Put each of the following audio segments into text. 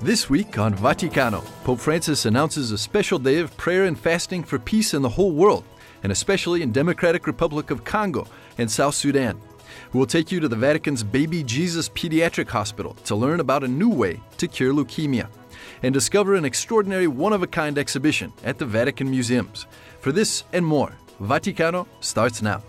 This week on Vaticano, Pope Francis announces a special day of prayer and fasting for peace in the whole world, and especially in Democratic Republic of Congo and South Sudan. We'll take you to the Vatican's Baby Jesus Pediatric Hospital to learn about a new way to cure leukemia and discover an extraordinary one-of-a-kind exhibition at the Vatican Museums. For this and more, Vaticano starts now.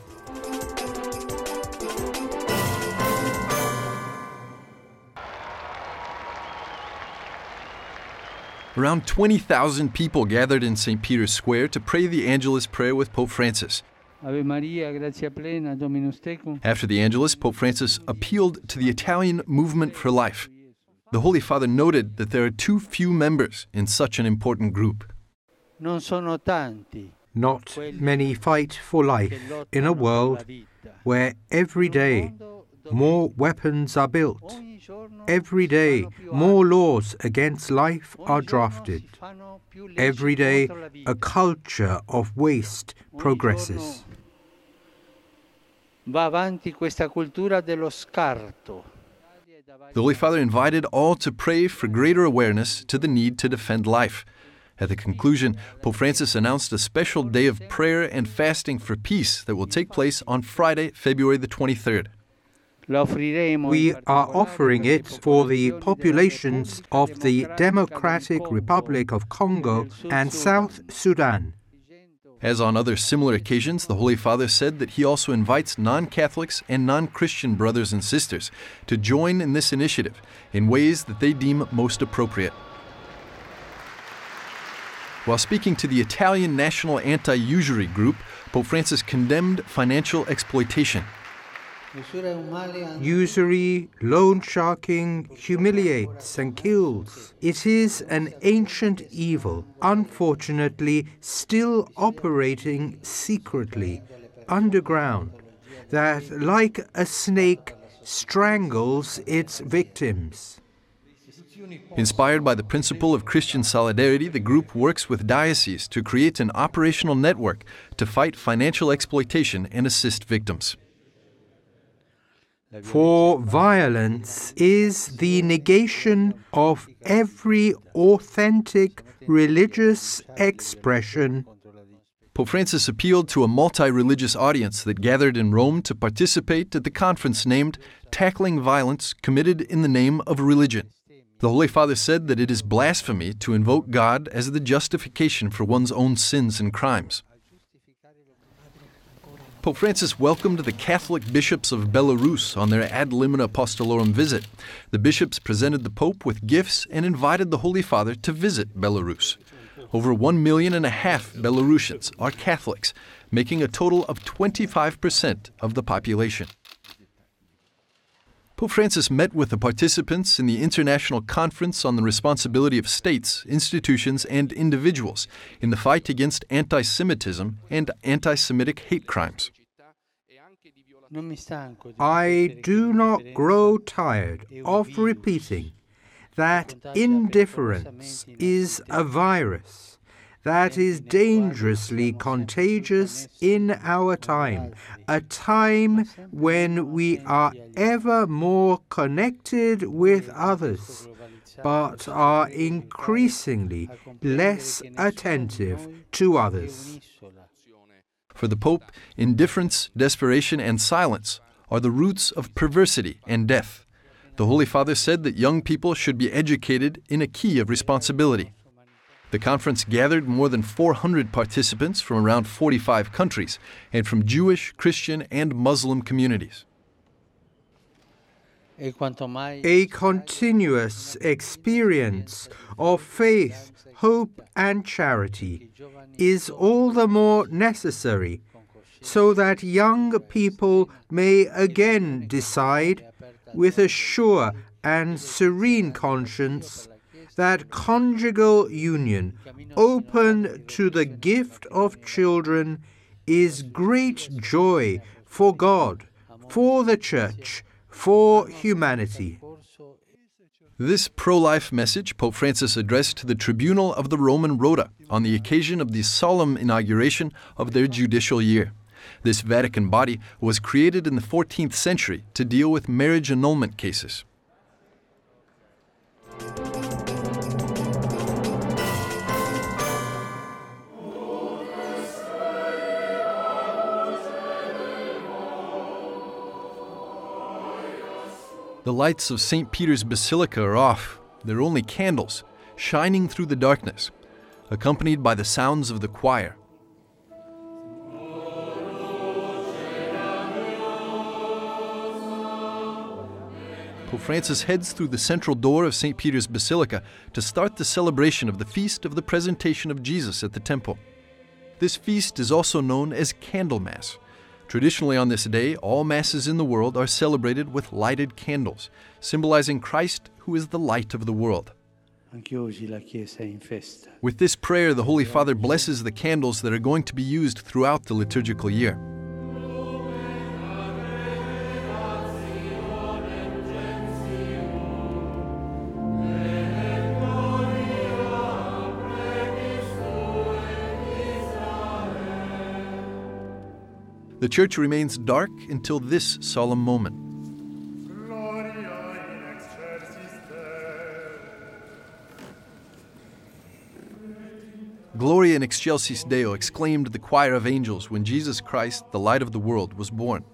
Around 20,000 people gathered in St. Peter's Square to pray the Angelus prayer with Pope Francis. Ave Maria, gratia plena, Dominus tecum. After the Angelus, Pope Francis appealed to the Italian Movement for Life. The Holy Father noted that there are too few members in such an important group. Non sono tanti. Not many fight for life in a world where every day more weapons are built. Every day, more laws against life are drafted. Every day, a culture of waste progresses. Va avanti questa cultura dello scarto. The Holy Father invited all to pray for greater awareness to the need to defend life. At the conclusion, Pope Francis announced a special day of prayer and fasting for peace that will take place on Friday, February the 23rd. We are offering it for the populations of the Democratic Republic of Congo and South Sudan. As on other similar occasions, the Holy Father said that he also invites non-Catholics and non-Christian brothers and sisters to join in this initiative in ways that they deem most appropriate. While speaking to the Italian National Anti-Usury Group, Pope Francis condemned financial exploitation. Usury, loan sharking, humiliates and kills. It is an ancient evil, unfortunately still operating secretly, underground, that, like a snake, strangles its victims. Inspired by the principle of Christian solidarity, the group works with dioceses to create an operational network to fight financial exploitation and assist victims. For violence is the negation of every authentic religious expression. Pope Francis appealed to a multi-religious audience that gathered in Rome to participate at the conference named Tackling Violence Committed in the Name of Religion. The Holy Father said that it is blasphemy to invoke God as the justification for one's own sins and crimes. Pope Francis welcomed the Catholic bishops of Belarus on their ad limina apostolorum visit. The bishops presented the Pope with gifts and invited the Holy Father to visit Belarus. Over 1.5 million Belarusians are Catholics, making a total of 25% of the population. Pope Francis met with the participants in the International Conference on the Responsibility of States, Institutions, and Individuals in the fight against anti-Semitism and anti-Semitic hate crimes. I do not grow tired of repeating that indifference is a virus that is dangerously contagious in our time, a time when we are ever more connected with others, but are increasingly less attentive to others. For the Pope, indifference, desperation, and silence are the roots of perversity and death. The Holy Father said that young people should be educated in a key of responsibility. The conference gathered more than 400 participants from around 45 countries and from Jewish, Christian, and Muslim communities. A continuous experience of faith, hope, and charity is all the more necessary so that young people may again decide with a sure and serene conscience that conjugal union, open to the gift of children, is great joy for God, for the Church, for humanity. This pro-life message Pope Francis addressed to the Tribunal of the Roman Rota on the occasion of the solemn inauguration of their judicial year. This Vatican body was created in the 14th century to deal with marriage annulment cases. The lights of St. Peter's Basilica are off. They're only candles, shining through the darkness, accompanied by the sounds of the choir. Pope Francis heads through the central door of St. Peter's Basilica to start the celebration of the Feast of the Presentation of Jesus at the Temple. This feast is also known as Candlemas. Traditionally on this day, all Masses in the world are celebrated with lighted candles, symbolizing Christ, who is the light of the world. With this prayer, the Holy Father blesses the candles that are going to be used throughout the liturgical year. The church remains dark until this solemn moment. Gloria in excelsis Deo, exclaimed the choir of angels when Jesus Christ, the light of the world, was born.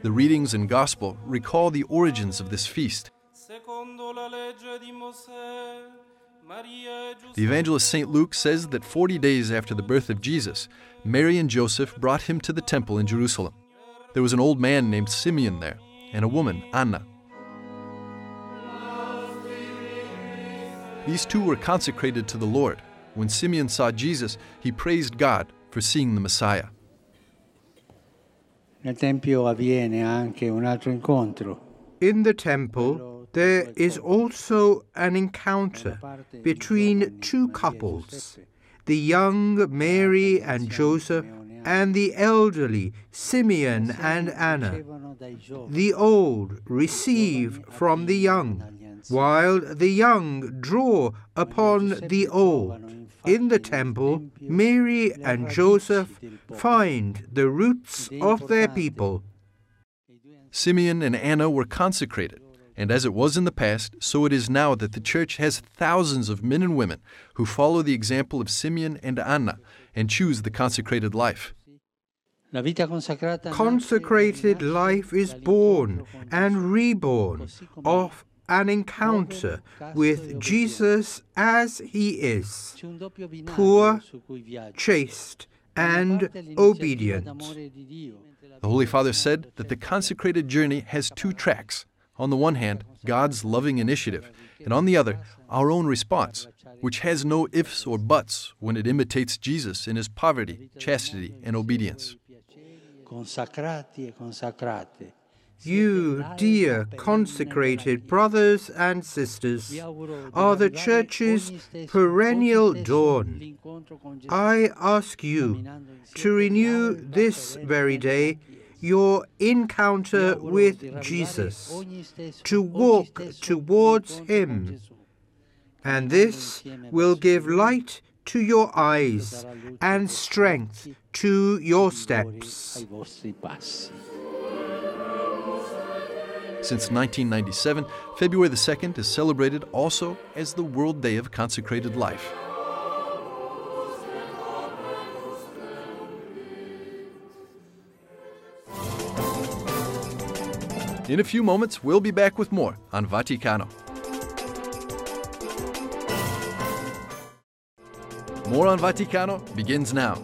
The readings and Gospel recall the origins of this feast. The evangelist St. Luke says that 40 days after the birth of Jesus, Mary and Joseph brought him to the temple in Jerusalem. There was an old man named Simeon there, and a woman, Anna. These two were consecrated to the Lord. When Simeon saw Jesus, he praised God for seeing the Messiah. Nel Tempio avviene anche un altro incontro. In the temple, there is also an encounter between two couples, the young Mary and Joseph and the elderly Simeon and Anna. The old receive from the young, while the young draw upon the old. In the temple, Mary and Joseph find the roots of their people. Simeon and Anna were consecrated, and as it was in the past, so it is now that the Church has thousands of men and women who follow the example of Simeon and Anna and choose the consecrated life. Consecrated life is born and reborn of an encounter with Jesus as he is, poor, chaste, and obedient. The Holy Father said that the consecrated journey has two tracks. On the one hand, God's loving initiative, and on the other, our own response, which has no ifs or buts when it imitates Jesus in his poverty, chastity, and obedience. You, dear consecrated brothers and sisters, are the Church's perennial dawn. I ask you to renew this very day your encounter with Jesus, to walk towards him. And this will give light to your eyes and strength to your steps. Since 1997, February the 2nd is celebrated also as the World Day of Consecrated Life. In a few moments, we'll be back with more on Vaticano. More on Vaticano begins now.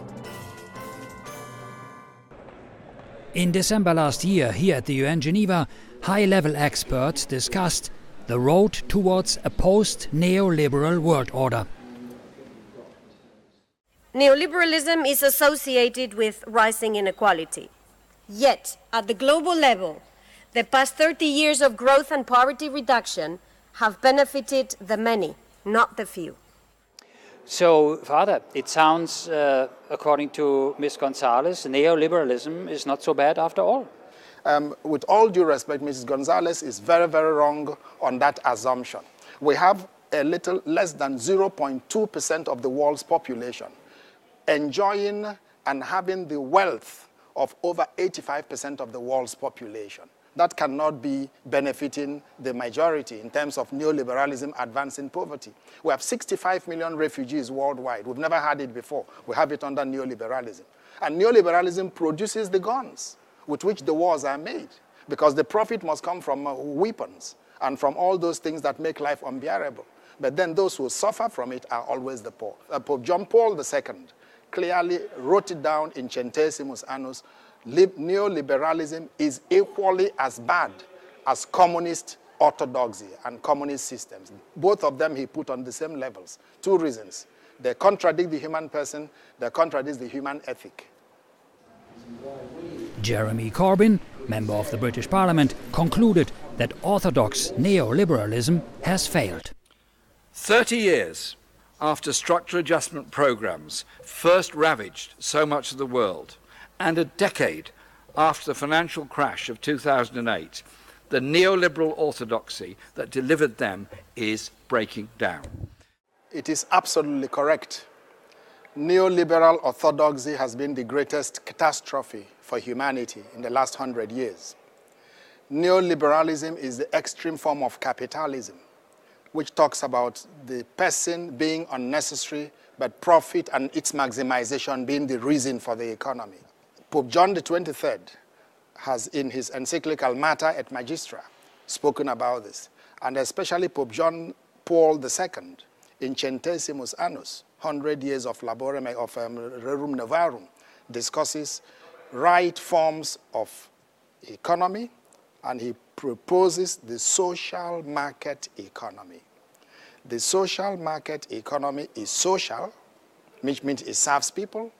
In December last year, here at the UN Geneva, high-level experts discussed the road towards a post-neoliberal world order. Neoliberalism is associated with rising inequality. Yet, at the global level, the past 30 years of growth and poverty reduction have benefited the many, not the few. So, Father, it sounds, according to Ms. Gonzalez, neoliberalism is not so bad after all. With all due respect, Mrs. Gonzalez is very, very wrong on that assumption. We have a little less than 0.2% of the world's population enjoying and having the wealth of over 85% of the world's population. that cannot be benefiting the majority in terms of neoliberalism advancing poverty. We have 65 million refugees worldwide. We've never had it before. We have it under neoliberalism. And neoliberalism produces the guns with which the wars are made, because the profit must come from weapons and from all those things that make life unbearable. But then those who suffer from it are always the poor. Pope John Paul II clearly wrote it down in Centesimus Annus. Neoliberalism is equally as bad as communist orthodoxy and communist systems. Both of them he put on the same levels. Two reasons. They contradict the human person, they contradict the human ethic. Jeremy Corbyn, member of the British Parliament, concluded that orthodox neoliberalism has failed. 30 years after structural adjustment programs first ravaged so much of the world, and a decade after the financial crash of 2008, the neoliberal orthodoxy that delivered them is breaking down. It is absolutely correct. Neoliberal orthodoxy has been the greatest catastrophe for humanity in the last 100 years. Neoliberalism is the extreme form of capitalism, which talks about the person being unnecessary, but profit and its maximization being the reason for the economy. Pope John XXIII has, in his encyclical Mater et Magistra, spoken about this, and especially Pope John Paul II in Centesimus Annus, 100 years of Laborem of Rerum Novarum, discusses right forms of economy, and he proposes the social market economy. The social market economy is social, which means it serves people.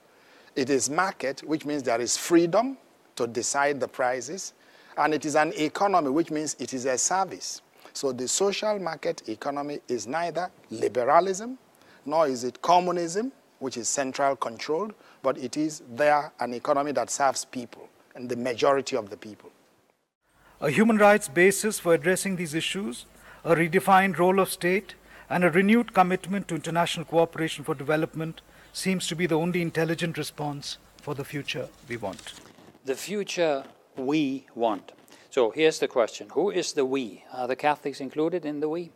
It is market, which means there is freedom to decide the prices. And it is an economy, which means it is a service. So the social market economy is neither liberalism, nor is it communism, which is central controlled, but it is there an economy that serves people, and the majority of the people. A human rights basis for addressing these issues, a redefined role of state, and a renewed commitment to international cooperation for development seems to be the only intelligent response for the future we want. The future we want. So here's the question. Who is the we? Are the Catholics included in the we?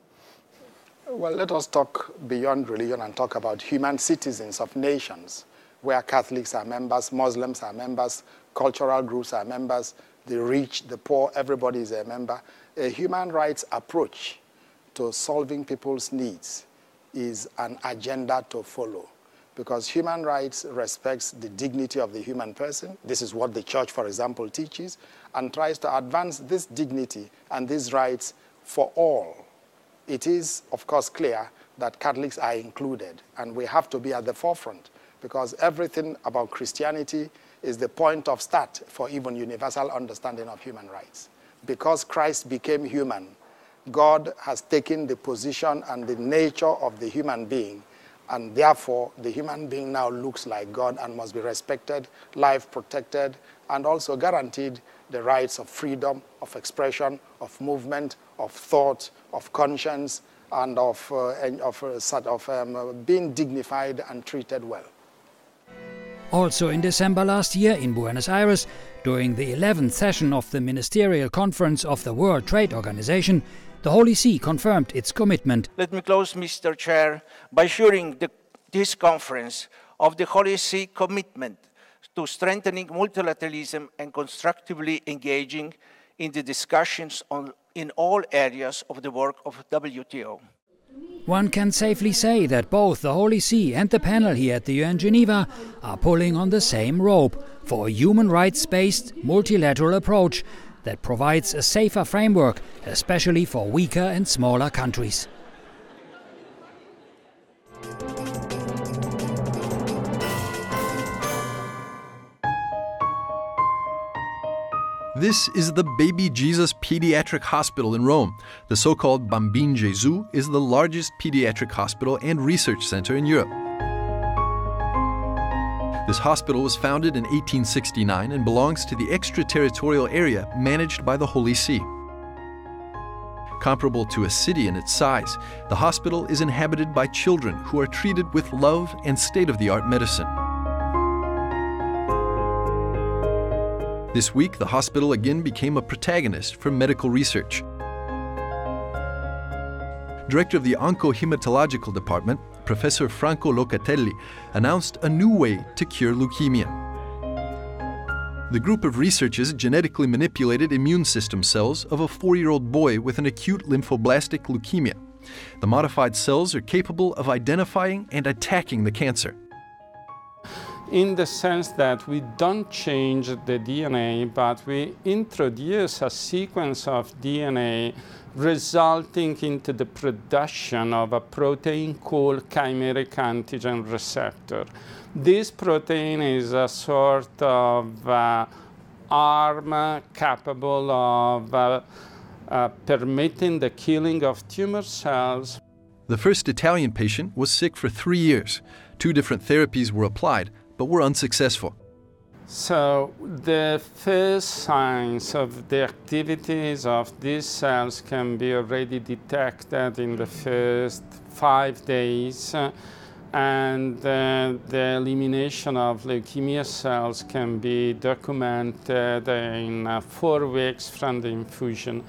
Well, let us talk beyond religion and talk about human citizens of nations, where Catholics are members, Muslims are members, cultural groups are members, the rich, the poor, everybody is a member. A human rights approach to solving people's needs is an agenda to follow, because human rights respects the dignity of the human person. This is what the church, for example, teaches, and tries to advance this dignity and these rights for all. It is, of course, clear that Catholics are included, and we have to be at the forefront, because everything about Christianity is the point of start for even universal understanding of human rights. Because Christ became human, God has taken the position and the nature of the human being, and therefore the human being now looks like God and must be respected, life protected, and also guaranteed the rights of freedom, of expression, of movement, of thought, of conscience, and of being dignified and treated well. Also in December last year in Buenos Aires, during the 11th session of the Ministerial Conference of the World Trade Organization, the Holy See confirmed its commitment. Let me close, Mr. Chair, by assuring this conference of the Holy See commitment to strengthening multilateralism and constructively engaging in the discussions in all areas of the work of WTO. One can safely say that both the Holy See and the panel here at the UN Geneva are pulling on the same rope for a human rights-based multilateral approach that provides a safer framework, especially for weaker and smaller countries. This is the Baby Jesus Pediatric Hospital in Rome. The so-called Bambin Gesù is the largest pediatric hospital and research center in Europe. This hospital was founded in 1869 and belongs to the extraterritorial area managed by the Holy See. Comparable to a city in its size, the hospital is inhabited by children who are treated with love and state-of-the-art medicine. This week, the hospital again became a protagonist for medical research. Director of the Oncohematological Department, Professor Franco Locatelli, announced a new way to cure leukemia. The group of researchers genetically manipulated immune system cells of a 4-year-old boy with an acute lymphoblastic leukemia. The modified cells are capable of identifying and attacking the cancer. In the sense that we don't change the DNA, but we introduce a sequence of DNA resulting into the production of a protein called chimeric antigen receptor. This protein is a sort of arm capable of permitting the killing of tumor cells. The first Italian patient was sick for 3 years. 2 different therapies were applied, but were unsuccessful. So the first signs of the activities of these cells can be already detected in the first 5 days, and the elimination of leukemia cells can be documented in 4 weeks from the infusion.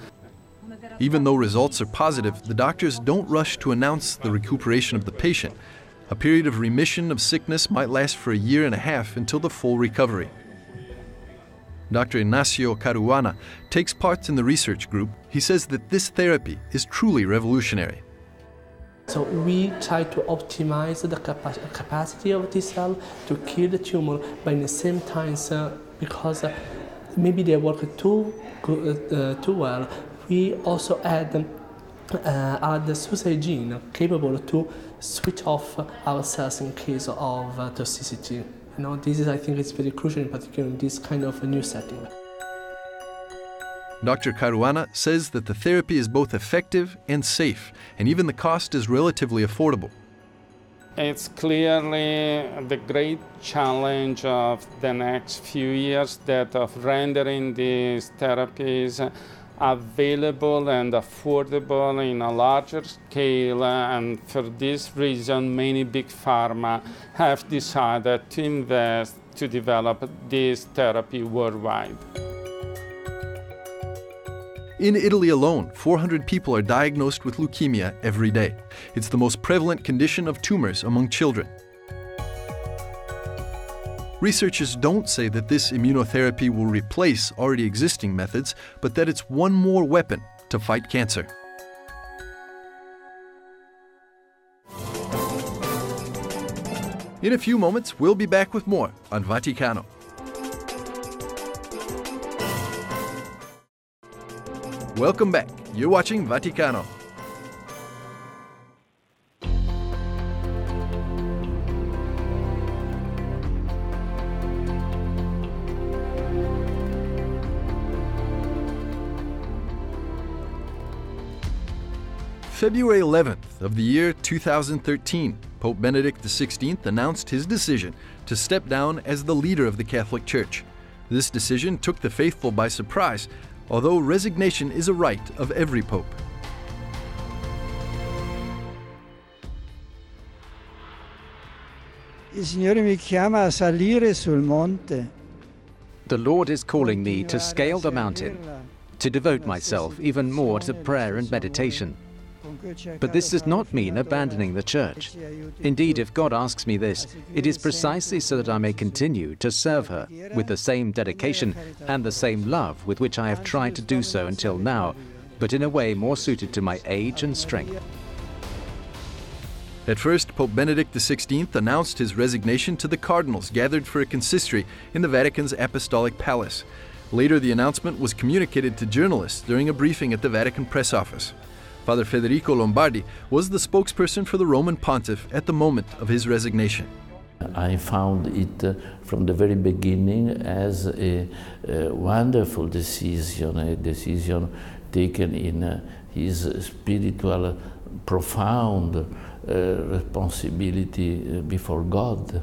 Even though results are positive, the doctors don't rush to announce the recuperation of the patient. A period of remission of sickness might last for 1.5 years until the full recovery. Dr. Ignacio Caruana takes part in the research group. He says that this therapy is truly revolutionary. So we try to optimize the capacity of T cell to kill the tumor, but in the same time, because maybe they work too well, we also add the suicide gene capable to switch off our cells in case of toxicity. This is, I think, it's very crucial, in particular in this kind of a new setting. Dr. Caruana says that the therapy is both effective and safe, and even the cost is relatively affordable. It's clearly the great challenge of the next few years, that of rendering these therapies available and affordable in a larger scale, and for this reason many big pharma have decided to invest to develop this therapy worldwide. In Italy alone, 400 people are diagnosed with leukemia every day. It's the most prevalent condition of tumors among children. Researchers don't say that this immunotherapy will replace already existing methods, but that it's one more weapon to fight cancer. In a few moments, we'll be back with more on Vaticano. Welcome back. You're watching Vaticano. February 11th of the year 2013, Pope Benedict XVI announced his decision to step down as the leader of the Catholic Church. This decision took the faithful by surprise, although resignation is a right of every pope. Il Signore mi chiama a salire sul monte. The Lord is calling me to scale the mountain, to devote myself even more to prayer and meditation. But this does not mean abandoning the Church. Indeed, if God asks me this, it is precisely so that I may continue to serve her with the same dedication and the same love with which I have tried to do so until now, but in a way more suited to my age and strength. At first, Pope Benedict XVI announced his resignation to the cardinals gathered for a consistory in the Vatican's Apostolic Palace. Later, the announcement was communicated to journalists during a briefing at the Vatican press office. Father Federico Lombardi was the spokesperson for the Roman Pontiff at the moment of his resignation. I found it from the very beginning as a wonderful decision, a decision taken in his spiritual, profound responsibility before God.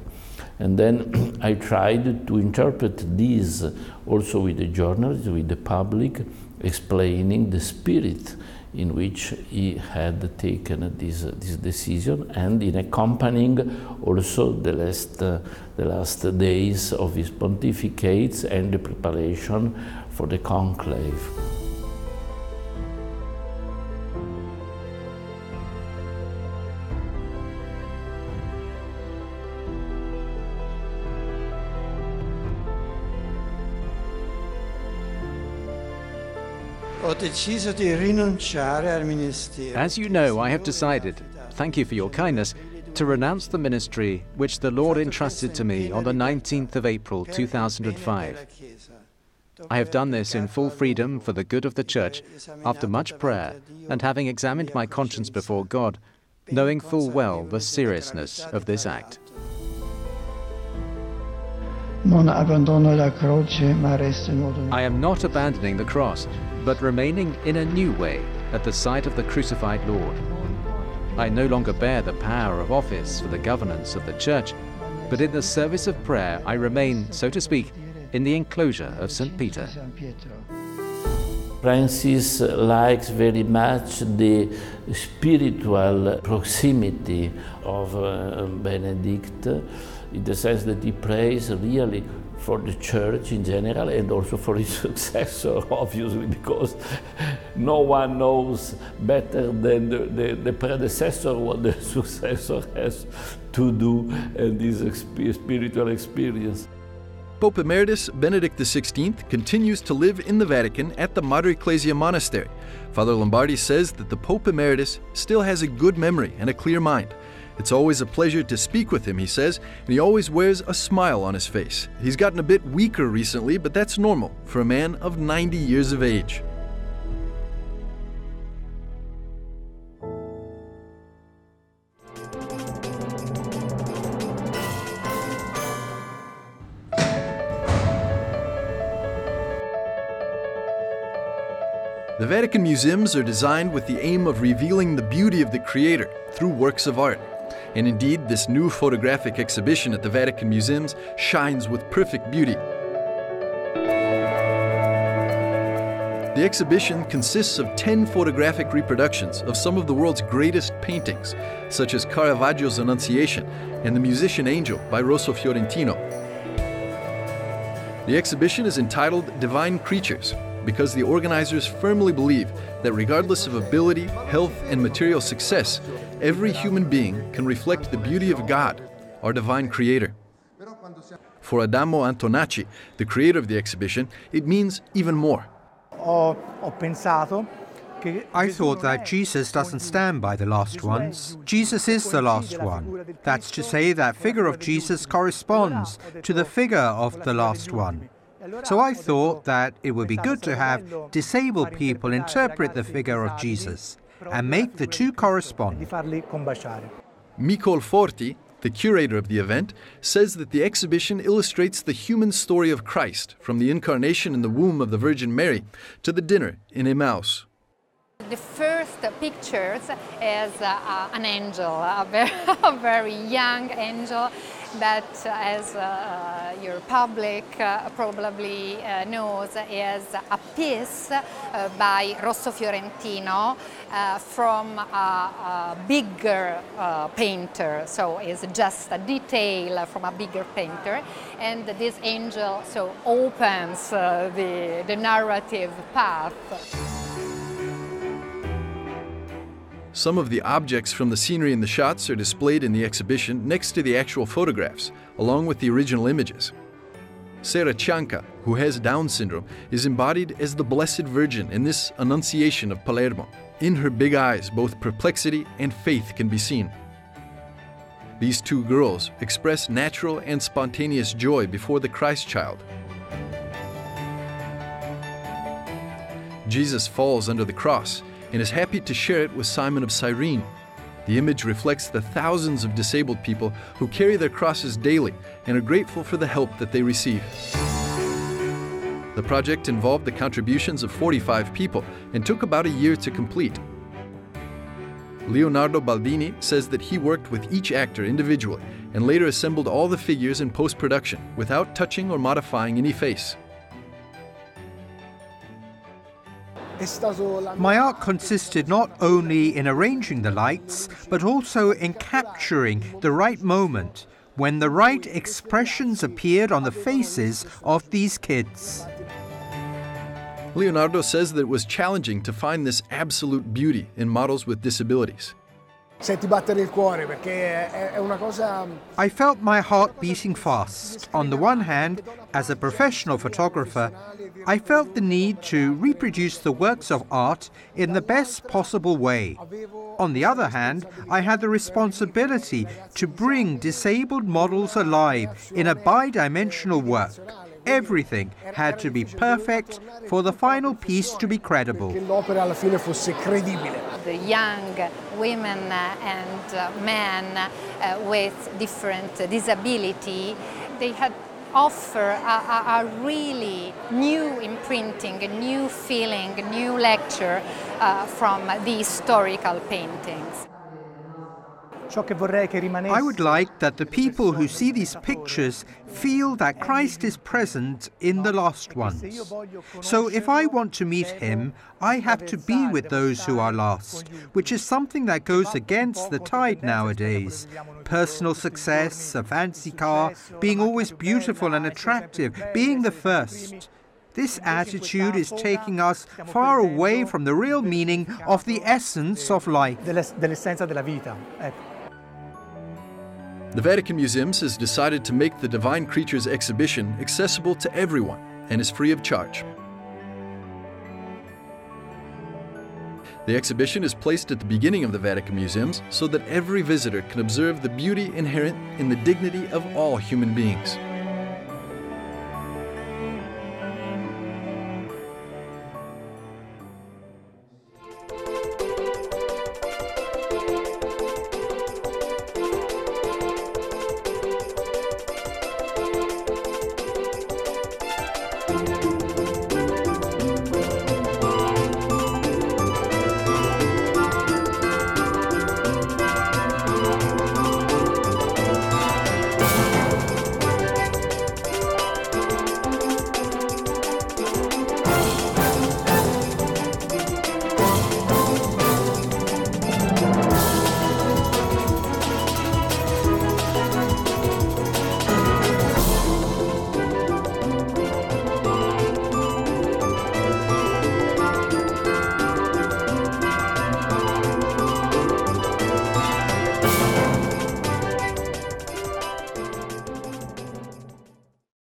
And then I tried to interpret this also with the journalists, with the public, explaining the spirit in which he had taken this decision, and in accompanying also the last days of his pontificates and the preparation for the conclave. As you know, I have decided, thank you for your kindness, to renounce the ministry which the Lord entrusted to me on the 19th of April 2005. I have done this in full freedom for the good of the Church, after much prayer and having examined my conscience before God, knowing full well the seriousness of this act. I am not abandoning the cross, but remaining in a new way at the side of the crucified Lord. I no longer bear the power of office for the governance of the Church, but in the service of prayer I remain, so to speak, in the enclosure of St. Peter. Francis likes very much the spiritual proximity of Benedict, in the sense that he prays really for the Church in general and also for his successor, obviously, because no one knows better than the predecessor what the successor has to do in this spiritual experience. Pope Emeritus Benedict XVI continues to live in the Vatican at the Mater Ecclesiae Monastery. Father Lombardi says that the Pope Emeritus still has a good memory and a clear mind. It's always a pleasure to speak with him, he says, and he always wears a smile on his face. He's gotten a bit weaker recently, but that's normal for a man of 90 years of age. The Vatican Museums are designed with the aim of revealing the beauty of the Creator through works of art. And indeed, this new photographic exhibition at the Vatican Museums shines with perfect beauty. The exhibition consists of 10 photographic reproductions of some of the world's greatest paintings, such as Caravaggio's Annunciation and The Musician Angel by Rosso Fiorentino. The exhibition is entitled Divine Creatures, because the organizers firmly believe that regardless of ability, health, and material success, every human being can reflect the beauty of God, our divine Creator. For Adamo Antonacci, the creator of the exhibition, it means even more. I thought that Jesus doesn't stand by the last ones. Jesus is the last one. That's to say, that figure of Jesus corresponds to the figure of the last one. So I thought that it would be good to have disabled people interpret the figure of Jesus and make the two correspond. Micol Forti, the curator of the event, says that the exhibition illustrates the human story of Christ, from the incarnation in the womb of the Virgin Mary to the dinner in Emmaus. The first pictures is an angel, a very young angel that, as your public probably knows, is a piece by Rosso Fiorentino from a bigger painter. So it's just a detail from a bigger painter. And this angel so opens the narrative path. Some of the objects from the scenery and the shots are displayed in the exhibition next to the actual photographs, along with the original images. Sera Cianca, who has Down syndrome, is embodied as the Blessed Virgin in this Annunciation of Palermo. In her big eyes, both perplexity and faith can be seen. These two girls express natural and spontaneous joy before the Christ child. Jesus falls under the cross and is happy to share it with Simon of Cyrene. The image reflects the thousands of disabled people who carry their crosses daily and are grateful for the help that they receive. The project involved the contributions of 45 people and took about a year to complete. Leonardo Baldini says that he worked with each actor individually and later assembled all the figures in post-production without touching or modifying any face. My art consisted not only in arranging the lights, but also in capturing the right moment, when the right expressions appeared on the faces of these kids. Leonardo says that it was challenging to find this absolute beauty in models with disabilities. I felt my heart beating fast. On the one hand, as a professional photographer, I felt the need to reproduce the works of art in the best possible way. On the other hand, I had the responsibility to bring disabled models alive in a bi-dimensional work. Everything had to be perfect for the final piece to be credible. The young women and men with different disability, they had offer a really new imprinting, a new feeling, a new lecture from the historical paintings. I would like that the people who see these pictures feel that Christ is present in the lost ones. So if I want to meet him, I have to be with those who are lost, which is something that goes against the tide nowadays. Personal success, a fancy car, being always beautiful and attractive, being the first. This attitude is taking us far away from the real meaning of the essence of life. The Vatican Museums has decided to make the Divine Creatures exhibition accessible to everyone and is free of charge. The exhibition is placed at the beginning of the Vatican Museums so that every visitor can observe the beauty inherent in the dignity of all human beings.